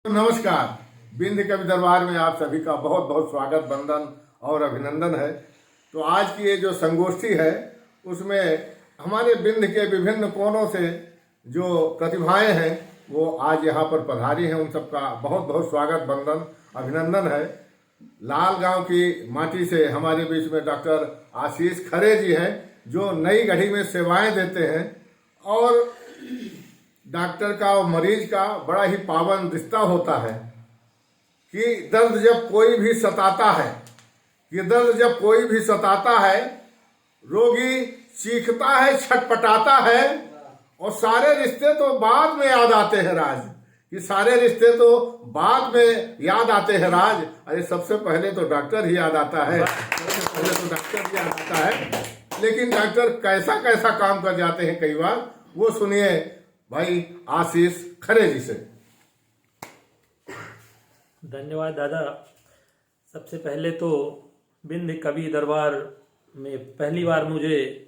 नमस्कार। बिंद कवि दरबार में आप सभी का बहुत बहुत स्वागत, वंदन और अभिनंदन है। तो आज की ये जो संगोष्ठी है उसमें हमारे बिंद के विभिन्न कोनों से जो प्रतिभाएं हैं वो आज यहाँ पर पधारी हैं। उन सबका बहुत बहुत स्वागत, वंदन, अभिनंदन है। लाल गांव की माटी से हमारे बीच में डॉक्टर आशीष खरे जी हैं जो नई गढ़ी में सेवाएं देते हैं और डॉक्टर का और मरीज का बड़ा ही पावन रिश्ता होता है कि दर्द जब कोई भी सताता है रोगी चीखता है, छटपटाता है और सारे रिश्ते तो बाद में याद आते हैं राज। अरे सबसे पहले तो डॉक्टर ही याद आता है, लेकिन डॉक्टर कैसा कैसा काम कर जाते हैं कई बार, वो सुनिए भाई आशीष खरे जी से। धन्यवाद दादा। सबसे पहले तो बिंद कवि दरबार में पहली बार मुझे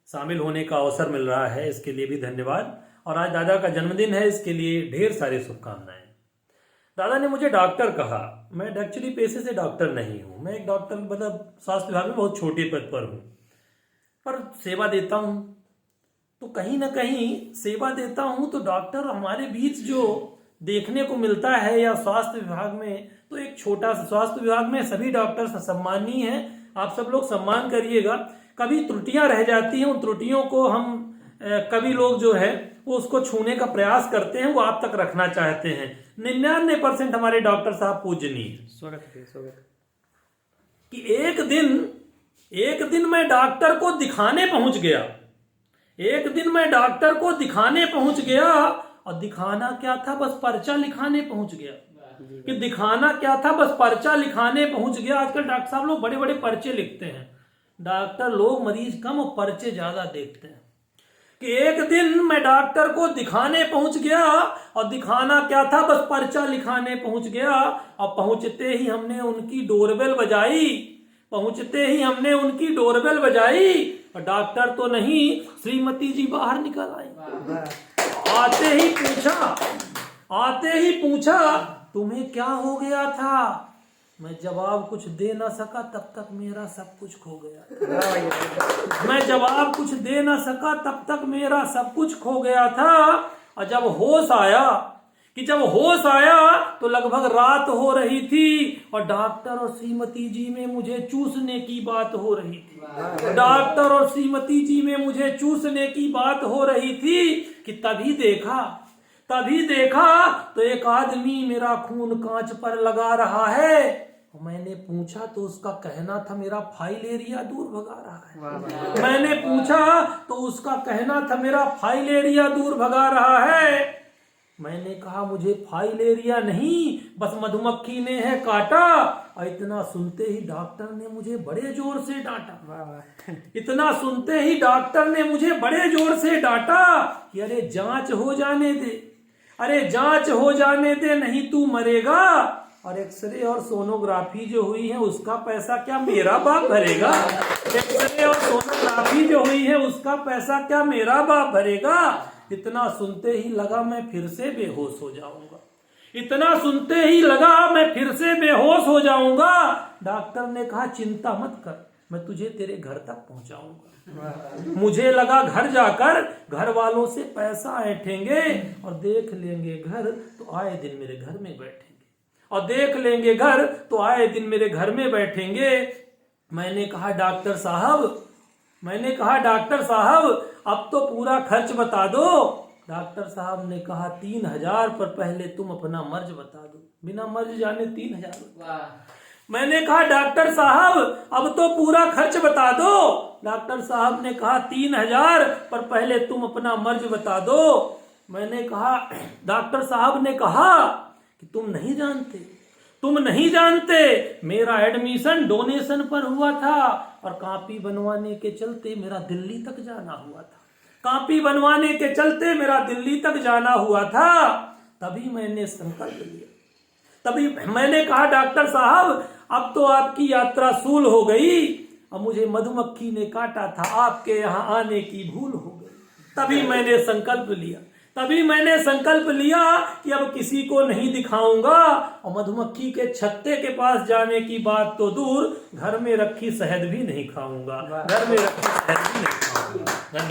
शामिल होने का अवसर मिल रहा है, इसके लिए भी धन्यवाद। और आज दादा का जन्मदिन है, इसके लिए ढेर सारी शुभकामनाएं। दादा ने मुझे डॉक्टर कहा। मैं एक्चुअली पेशे से डॉक्टर नहीं हूँ, मैं एक डॉक्टर मतलब स्वास्थ्य विभाग में बहुत छोटे पद पर हूँ, पर सेवा देता हूँ। तो कहीं ना कहीं सेवा देता हूं तो डॉक्टर हमारे बीच जो देखने को मिलता है या स्वास्थ्य विभाग में, तो एक छोटा सा स्वास्थ्य विभाग में सभी डॉक्टर सम्मानीय हैं, आप सब लोग सम्मान करिएगा। कभी त्रुटियां रह जाती हैं, उन त्रुटियों को हम कभी लोग जो है वो उसको छूने का प्रयास करते हैं, वो आप तक रखना चाहते हैं। 99% हमारे डॉक्टर साहब पूजनीय। स्वागत कि एक दिन मैं डॉक्टर को दिखाने पहुंच गया और दिखाना क्या था, बस पर्चा लिखाने पहुंच गया। आजकल डॉक्टर साहब लोग बड़े बड़े पर्चे लिखते हैं, डॉक्टर लोग मरीज कम और पर्चे ज्यादा देखते हैं। कि एक दिन मैं डॉक्टर को दिखाने पहुंच गया और दिखाना क्या था, बस पर्चा लिखाने पहुंच गया। और पहुंचते ही हमने उनकी डोरबेल बजाई और डॉक्टर तो नहीं, श्रीमती जी बाहर निकल आई। आते ही पूछा तुम्हें क्या हो गया था। मैं जवाब कुछ दे ना सका, तब तक मेरा सब कुछ खो गया था। और जब होश आया तो लगभग रात हो रही थी और डॉक्टर और श्रीमती जी में मुझे चूसने की बात हो रही थी। कि तभी देखा तो एक आदमी मेरा खून कांच पर लगा रहा है। मैंने पूछा तो उसका कहना था मेरा फाइल एरिया दूर भगा रहा है। मैंने कहा मुझे फाइल एरिया नहीं, बस मधुमक्खी ने है काटा। और इतना सुनते ही डॉक्टर ने मुझे बड़े जोर से डांटा कि अरे जांच हो जाने दे नहीं तू मरेगा। और एक्सरे और सोनोग्राफी जो हुई है उसका पैसा क्या मेरा बाप भरेगा। इतना सुनते ही लगा मैं फिर से बेहोश हो जाऊंगा। डॉक्टर ने कहा चिंता मत कर, मैं तुझे तेरे घर तक पहुंचाऊंगा। मुझे लगा घर जाकर घर वालों से पैसा ऐंठेंगे और देख लेंगे घर तो आए दिन मेरे घर में बैठेंगे। मैंने कहा डॉक्टर साहब अब तो पूरा खर्च बता दो। डॉक्टर साहब ने कहा 3000, पर पहले तुम अपना मर्ज बता दो। बिना मर्ज जाने 3000। मैंने कहा डॉक्टर साहब अब तो पूरा खर्च बता दो। डॉक्टर साहब ने कहा 3000, पर पहले तुम अपना मर्ज बता दो। मैंने कहा डॉक्टर साहब ने कहा कि तुम नहीं जानते मेरा एडमिशन डोनेशन पर हुआ था और कॉपी बनवाने के चलते मेरा दिल्ली तक जाना हुआ था। तभी मैंने कहा डॉक्टर साहब अब तो आपकी यात्रा सूल हो गई और मुझे मधुमक्खी ने काटा था, आपके यहाँ आने की भूल हो गई। तभी मैंने संकल्प लिया तभी मैंने संकल्प लिया कि अब किसी को नहीं दिखाऊंगा, और मधुमक्खी के छत्ते के पास जाने की बात तो दूर, घर में रखी शहद भी नहीं खाऊंगा। घर में रखी शहद भी नहीं